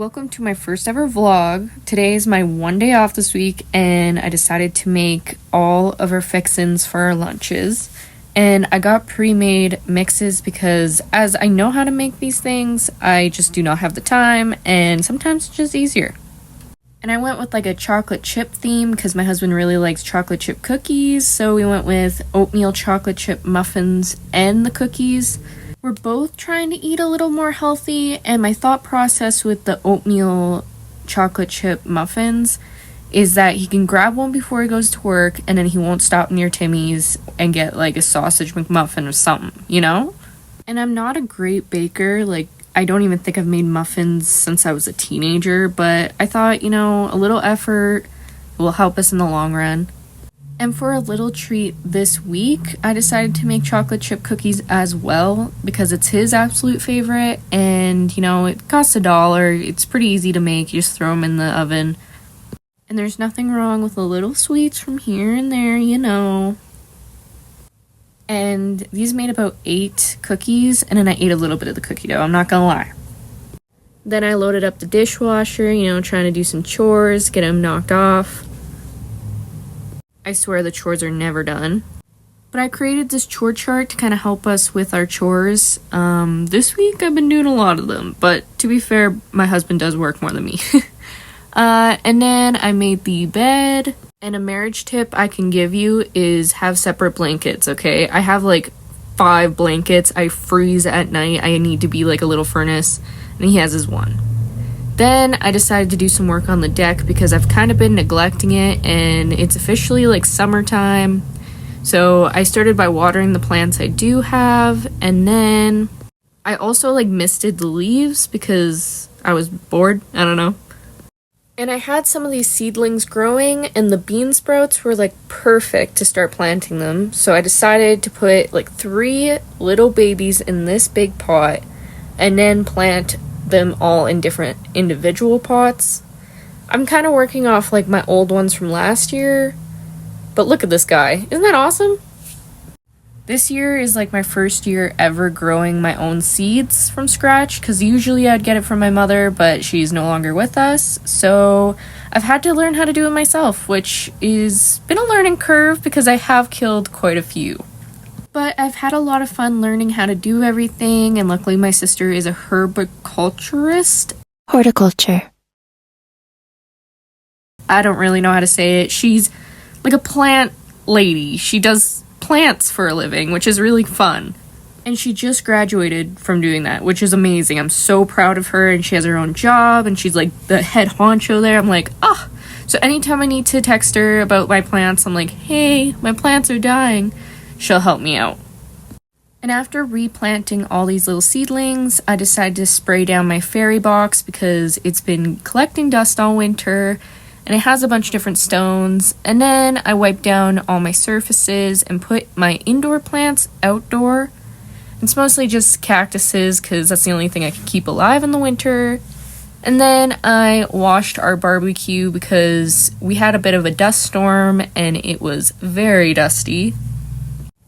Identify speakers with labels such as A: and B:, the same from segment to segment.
A: welcome to my first ever vlog. Today is my one day off this week and I decided to make all of our fixins for our lunches. And I got pre-made mixes because as I know how to make these things, I just do not have the time and sometimes it's just easier. And I went with like a chocolate chip theme because my husband really likes chocolate chip cookies, so we went with oatmeal chocolate chip muffins and the cookies. We're both trying to eat a little more healthy, and my thought process with the oatmeal chocolate chip muffins is that he can grab one before he goes to work and then he won't stop near Timmy's and get like a sausage McMuffin or something, you know? And I'm not a great baker, like I don't even think I've made muffins since I was a teenager, but I thought, you know, a little effort will help us in the long run. And for a little treat this week, I decided to make chocolate chip cookies as well because it's his absolute favorite and, you know, it costs $1. It's pretty easy to make. You just throw them in the oven. And there's nothing wrong with a little sweets from here and there, you know. And these made about 8 cookies, and then I ate a little bit of the cookie dough, I'm not gonna lie. Then I loaded up the dishwasher, you know, trying to do some chores, get them knocked off. I swear the chores are never done. But I created this chore chart to kind of help us with our chores. This week I've been doing a lot of them, but to be fair, my husband does work more than me. And then I made the bed. And a marriage tip I can give you is have separate blankets, okay? I have like 5 blankets. I freeze at night. I need to be like a little furnace. And he has his one. Then I decided to do some work on the deck because I've kind of been neglecting it and it's officially like summertime. So I started by watering the plants I do have, and then I also like misted the leaves because I was bored, I don't know. And I had some of these seedlings growing and the bean sprouts were like perfect to start planting them. So I decided to put like 3 little babies in this big pot and then plant them all in different individual pots. I'm kind of working off like my old ones from last year, but look at this guy. Isn't that awesome? This year is like my first year ever growing my own seeds from scratch because usually I'd get it from my mother, but she's no longer with us, so I've had to learn how to do it myself, which is been a learning curve because I have killed quite a few. But I've had a lot of fun learning how to do everything, and luckily my sister is a herbiculturist.
B: Horticulture.
A: I don't really know how to say it. She's like a plant lady. She does plants for a living, which is really fun. And she just graduated from doing that, which is amazing. I'm so proud of her, and she has her own job, and she's like the head honcho there. I'm like, oh. So anytime I need to text her about my plants, I'm like, hey, my plants are dying. She'll help me out. And after replanting all these little seedlings, I decided to spray down my fairy box because it's been collecting dust all winter and it has a bunch of different stones. And then I wiped down all my surfaces and put my indoor plants outdoor. It's mostly just cactuses because that's the only thing I can keep alive in the winter. And then I washed our barbecue because we had a bit of a dust storm and it was very dusty.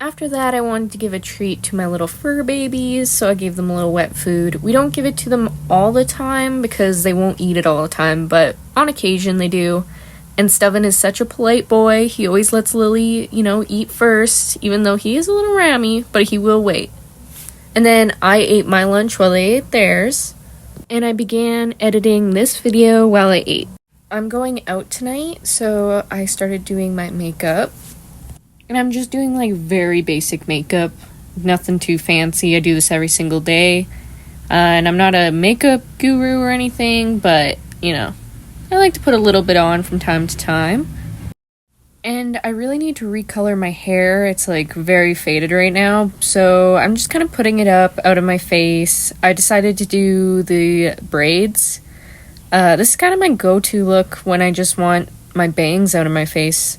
A: After that, I wanted to give a treat to my little fur babies, so I gave them a little wet food. We don't give it to them all the time because they won't eat it all the time, but on occasion they do. And Steven is such a polite boy. He always lets Lily, you know, eat first, even though he is a little rammy, but he will wait. And then I ate my lunch while they ate theirs, and I began editing this video while I ate. I'm going out tonight, so I started doing my makeup. And I'm just doing like very basic makeup, nothing too fancy. I do this every single day. And I'm not a makeup guru or anything, but you know, I like to put a little bit on from time to time. And I really need to recolor my hair. It's like very faded right now. So I'm just kind of putting it up out of my face. I decided to do the braids. This is kind of my go-to look when I just want my bangs out of my face.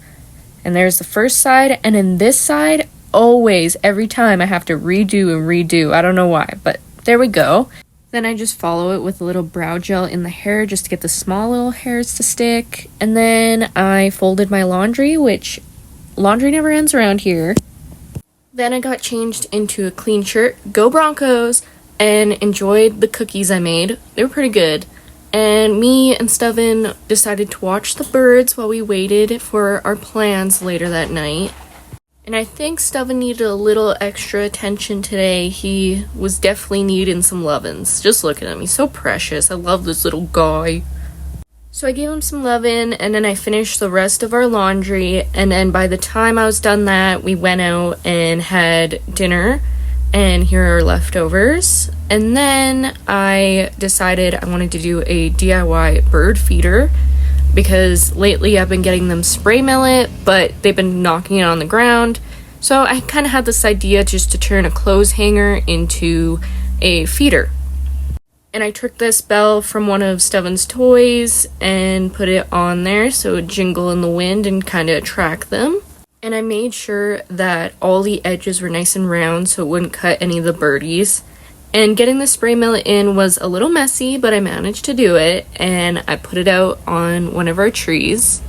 A: And there's the first side, and in this side, always, every time I have to redo and redo. I don't know why, but there we go. Then I just follow it with a little brow gel in the hair just to get the small little hairs to stick. And then I folded my laundry, which laundry never ends around here. Then I got changed into a clean shirt, go Broncos, and enjoyed the cookies I made. They were pretty good. And me and Steven decided to watch the birds while we waited for our plans later that night. And I think Steven needed a little extra attention today. He was definitely needing some lovin's. Just look at him. He's so precious. I love this little guy. So I gave him some lovin', and then I finished the rest of our laundry. And then by the time I was done that, we went out and had dinner. And here are our leftovers. And then I decided I wanted to do a DIY bird feeder, because lately I've been getting them spray millet, but they've been knocking it on the ground. So I kind of had this idea just to turn a clothes hanger into a feeder. And I took this bell from one of Steven's toys and put it on there so it would jingle in the wind and kind of attract them. And I made sure that all the edges were nice and round so it wouldn't cut any of the birdies. And getting the spray millet in was a little messy, but I managed to do it. And I put it out on one of our trees.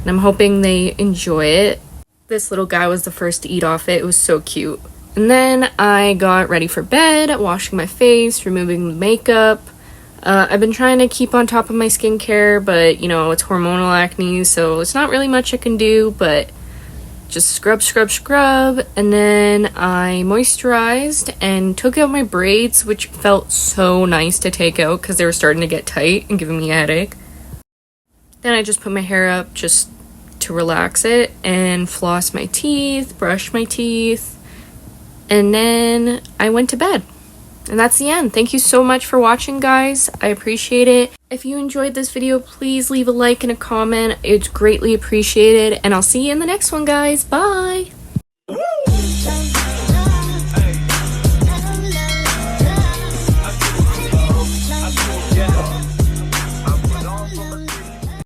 A: And I'm hoping they enjoy it. This little guy was the first to eat off it. It was so cute. And then I got ready for bed, washing my face, removing the makeup. I've been trying to keep on top of my skincare, but, you know, it's hormonal acne, so it's not really much I can do, but just scrub, and then I moisturized and took out my braids, which felt so nice to take out because they were starting to get tight and giving me a headache. Then I just put my hair up just to relax it and floss my teeth, brush my teeth, and then I went to bed. And that's the end. Thank you so much for watching, guys. I appreciate it. If you enjoyed this video, please leave a like and a comment. It's greatly appreciated. And I'll see you in the next one, guys. Bye!